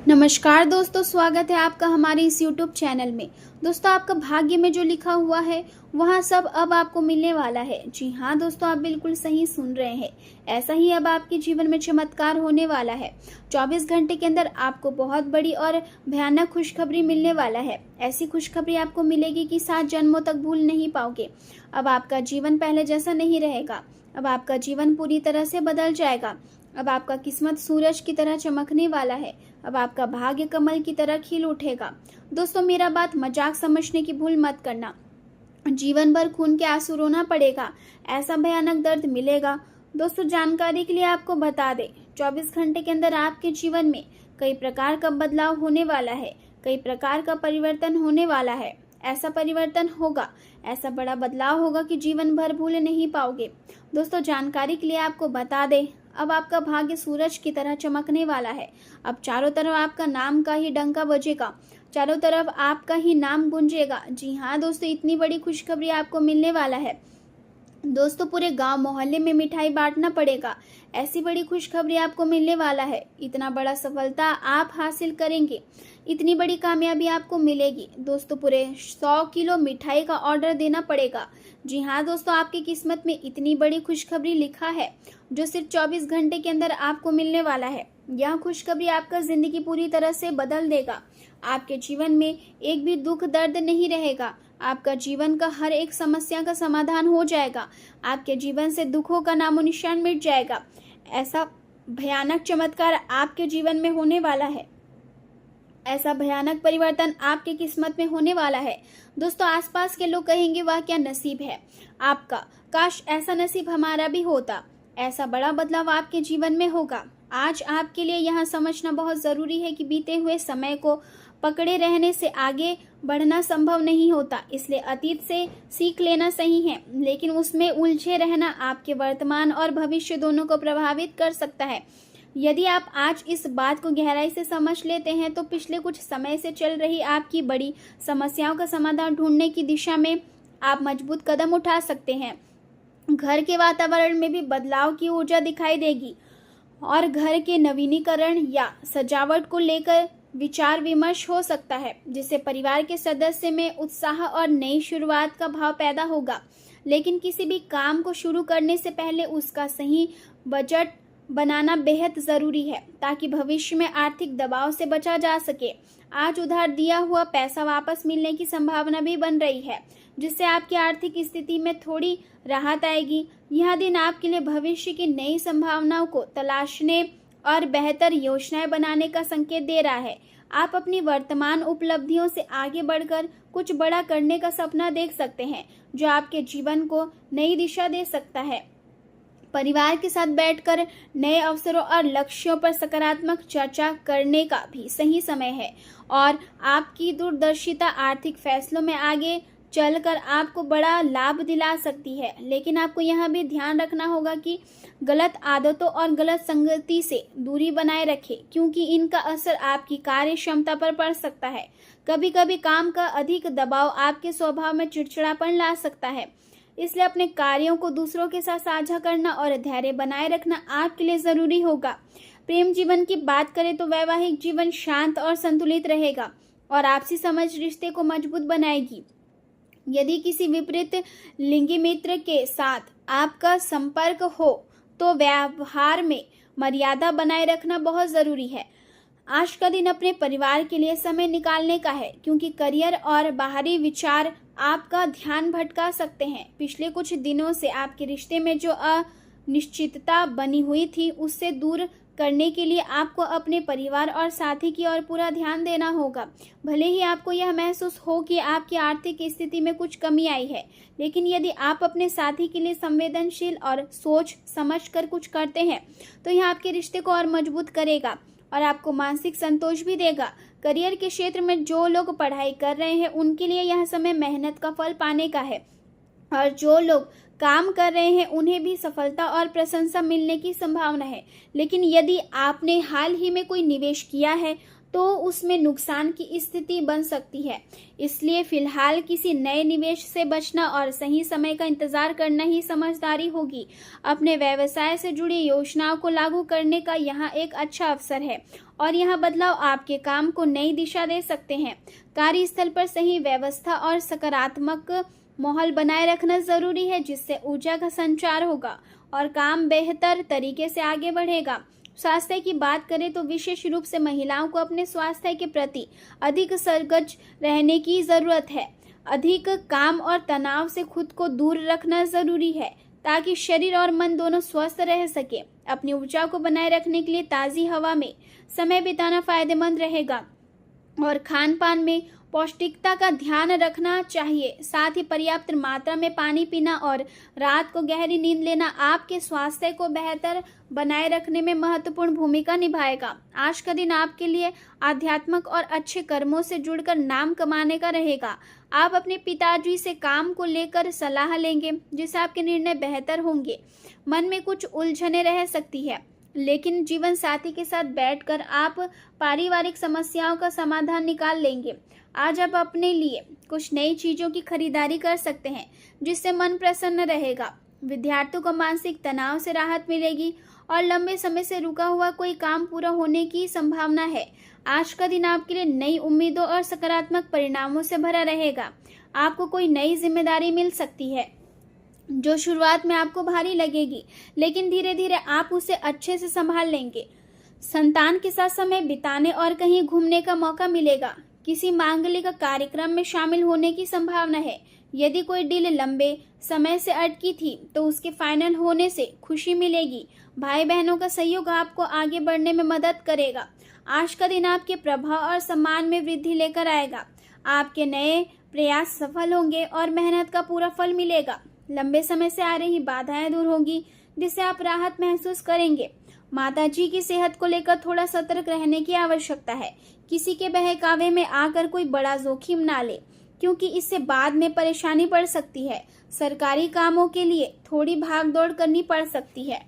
नमस्कार दोस्तों, स्वागत है आपका हमारे इस YouTube चैनल में। दोस्तों, आपका भाग्य में जो लिखा हुआ है वहाँ सब अब आपको मिलने वाला है। जी हाँ दोस्तों, आप बिल्कुल सही सुन रहे हैं। ऐसा ही अब आपके जीवन में चमत्कार होने वाला है। 24 घंटे के अंदर आपको बहुत बड़ी और भयानक खुशखबरी मिलने वाला है। ऐसी खुशखबरी आपको मिलेगी कि 7 जन्मों तक भूल नहीं पाओगे। अब आपका जीवन पहले जैसा नहीं रहेगा। अब आपका जीवन पूरी तरह से बदल जाएगा। अब आपका किस्मत सूरज की तरह चमकने वाला है। अब आपका भाग्य कमल की तरह खिल उठेगा। दोस्तों, मेरा बात मजाक समझने की भूल मत करना। जीवन भर खून के आंसू रोना पड़ेगा। ऐसा भयानक दर्द मिलेगा। दोस्तों, जानकारी के लिए आपको बता दें, 24 घंटे के अंदर आपके जीवन में कई प्रकार का बदलाव होने वाला है। कई प्रकार का परिवर्तन होने वाला है। ऐसा परिवर्तन होगा, ऐसा बड़ा बदलाव होगा कि जीवन भर भूल नहीं पाओगे। दोस्तों, जानकारी के लिए आपको बता दें, अब आपका भाग्य सूरज की तरह चमकने वाला है। अब चारों तरफ आपका नाम का ही डंका बजेगा। चारों तरफ आपका ही नाम गूंजेगा। जी हाँ दोस्तों, इतनी बड़ी खुशखबरी आपको मिलने वाला है। दोस्तों, पूरे गांव मोहल्ले में मिठाई बांटना पड़ेगा। ऐसी बड़ी खुशखबरी आपको मिलने वाला है। इतना बड़ा सफलता आप हासिल करेंगे। इतनी बड़ी कामयाबी आपको मिलेगी। दोस्तों, पूरे 100 किलो मिठाई का ऑर्डर देना पड़ेगा। जी हाँ दोस्तों, आपकी किस्मत में इतनी बड़ी खुशखबरी लिखा है जो सिर्फ 24 घंटे के अंदर आपको मिलने वाला है। यह खुशखबरी आपका जिंदगी पूरी तरह से बदल देगा। आपके जीवन में एक भी दुख दर्द नहीं रहेगा। आपका जीवन का हर एक समस्या का समाधान हो जाएगा। आपके जीवन से दुखों का नामो निशान मिट जाएगा। ऐसा भयानक चमत्कार आपके जीवन में होने वाला है। ऐसा भयानक परिवर्तन आपकी किस्मत में होने वाला है। दोस्तों, आसपास के लोग कहेंगे, वाह क्या नसीब है आपका, काश ऐसा नसीब हमारा भी होता। ऐसा बड़ा बदलाव आपके जीवन में होगा। आज आपके लिए यह समझना बहुत जरूरी है कि बीते हुए समय को पकड़े रहने से आगे बढ़ना संभव नहीं होता। इसलिए अतीत से सीख लेना सही है, लेकिन उसमें उलझे रहना आपके वर्तमान और भविष्य दोनों को प्रभावित कर सकता है। यदि आप आज इस बात को गहराई से समझ लेते हैं तो पिछले कुछ समय से चल रही आपकी बड़ी समस्याओं का समाधान ढूंढने की दिशा में आप मजबूत कदम उठा सकते हैं। घर के वातावरण में भी बदलाव की ऊर्जा दिखाई देगी और घर के नवीनीकरण या सजावट को लेकर विचार विमर्श हो सकता है, जिससे परिवार के सदस्य में उत्साह और नई शुरुआत का भाव पैदा होगा। लेकिन किसी भी काम को शुरू करने से पहले उसका सही बजट बनाना बेहद जरूरी है, ताकि भविष्य में आर्थिक दबाव से बचा जा सके। आज उधार दिया हुआ पैसा वापस मिलने की संभावना भी बन रही है, जिससे आपकी आर्थिक स्थिति में थोड़ी राहत आएगी। यह दिन आपके लिए भविष्य की नई संभावनाओं को तलाशने और बेहतर योजनाएं बनाने का संकेत दे रहा है। आप अपनी वर्तमान उपलब्धियों से आगे बढ़कर कुछ बड़ा करने का सपना देख सकते हैं, जो आपके जीवन को नई दिशा दे सकता है। परिवार के साथ बैठकर नए अवसरों और लक्ष्यों पर सकारात्मक चर्चा करने का भी सही समय है और आपकी दूरदर्शिता आर्थिक फैसलों में आगे चलकर आपको बड़ा लाभ दिला सकती है। लेकिन आपको यह भी ध्यान रखना होगा कि गलत आदतों और गलत संगति से दूरी बनाए रखें, क्योंकि इनका असर आपकी कार्य क्षमता पर पड़ सकता है। कभी कभी काम का अधिक दबाव आपके स्वभाव में चिड़चिड़ापन ला सकता है। इसलिए अपने कार्यों को दूसरों के साथ साझा करना और धैर्य बनाए रखना आपके लिए जरूरी होगा। प्रेम जीवन की बात करें तो वैवाहिक जीवन शांत और संतुलित रहेगा और आपसी समझ रिश्ते को मजबूत बनाएगी। यदि किसी विपरीत लिंगी मित्र के साथ आपका संपर्क हो तो व्यवहार में मर्यादा बनाए रखना बहुत जरूरी है। आज का दिन अपने परिवार के लिए समय निकालने का है, क्योंकि करियर और बाहरी विचार आपका ध्यान भटका सकते हैं। पिछले कुछ दिनों से आपके रिश्ते में जो अनिश्चितता बनी हुई थी, उससे दूर करने के लिए आपको अपने परिवार और साथी की ओर पूरा ध्यान देना होगा। भले ही आपको यह महसूस हो कि आपकी आर्थिक स्थिति में कुछ कमी आई है, लेकिन यदि आप अपने साथी के लिए संवेदनशील और सोच समझ कर कुछ करते हैं तो यह आपके रिश्ते को और मजबूत करेगा और आपको मानसिक संतोष भी देगा। करियर के क्षेत्र में जो लोग पढ़ाई कर रहे हैं उनके लिए यह समय मेहनत का फल पाने का है, और जो लोग काम कर रहे हैं उन्हें भी सफलता और प्रशंसा मिलने की संभावना है। लेकिन यदि आपने हाल ही में कोई निवेश किया है तो उसमें नुकसान की स्थिति बन सकती है। इसलिए फिलहाल किसी नए निवेश से बचना और सही समय का इंतजार करना ही समझदारी होगी। अपने व्यवसाय से जुड़ी योजनाओं को लागू करने का यहाँ एक अच्छा अवसर है और यह बदलाव आपके काम को नई दिशा दे सकते हैं। कार्यस्थल पर सही व्यवस्था और सकारात्मक माहौल बनाए रखना जरूरी है, जिससे ऊर्जा का संचार होगा और काम बेहतर तरीके से आगे बढ़ेगा। स्वास्थ्य की बात करें तो विशेष रूप से महिलाओं को अपने स्वास्थ्य के प्रति अधिक सजग रहने की जरूरत है। अधिक काम और तनाव से खुद को दूर रखना जरूरी है ताकि शरीर और मन दोनों स्वस्थ रह सके। अपनी ऊर्जा को बनाए रखने के लिए ताज़ी हवा में समय बिताना फायदेमंद रहेगा और खान पान में पौष्टिकता का ध्यान रखना चाहिए। साथ ही पर्याप्त मात्रा में पानी पीना और रात को गहरी नींद लेना आपके स्वास्थ्य को बेहतर बनाए रखने में महत्वपूर्ण भूमिका निभाएगा। आज का दिन आपके लिए आध्यात्मिक और अच्छे कर्मों से जुड़कर नाम कमाने का रहेगा। आप अपने पिताजी से काम को लेकर सलाह लेंगे, जिससे आपके निर्णय बेहतर होंगे। मन में कुछ उलझने रह सकती है, लेकिन जीवन साथी के साथ बैठकर आप पारिवारिक समस्याओं का समाधान निकाल लेंगे। आज आप अपने लिए कुछ नई चीजों की खरीदारी कर सकते हैं, जिससे मन प्रसन्न रहेगा। विद्यार्थियों को मानसिक तनाव से राहत मिलेगी और लंबे समय से रुका हुआ कोई काम पूरा होने की संभावना है। आज का दिन आपके लिए नई उम्मीदों और सकारात्मक परिणामों से भरा रहेगा। आपको कोई नई जिम्मेदारी मिल सकती है जो शुरुआत में आपको भारी लगेगी, लेकिन धीरे धीरे आप उसे अच्छे से संभाल लेंगे। संतान के साथ समय बिताने और कहीं घूमने का मौका मिलेगा। किसी मांगलिक कार्यक्रम में शामिल होने की संभावना है। यदि कोई डील लंबे समय से अटकी थी तो उसके फाइनल होने से खुशी मिलेगी। भाई बहनों का सहयोग आपको आगे बढ़ने में मदद करेगा। आज का दिन आपके प्रभाव और सम्मान में वृद्धि लेकर आएगा। आपके नए प्रयास सफल होंगे और मेहनत का पूरा फल मिलेगा। लंबे समय से आ रही बाधाएं दूर होंगी, जिससे आप राहत महसूस करेंगे। माताजी की सेहत को लेकर थोड़ा सतर्क रहने की आवश्यकता है। किसी के बहकावे में आकर कोई बड़ा जोखिम ना ले, क्योंकि इससे बाद में परेशानी पड़ सकती है। सरकारी कामों के लिए थोड़ी भागदौड़ करनी पड़ सकती है।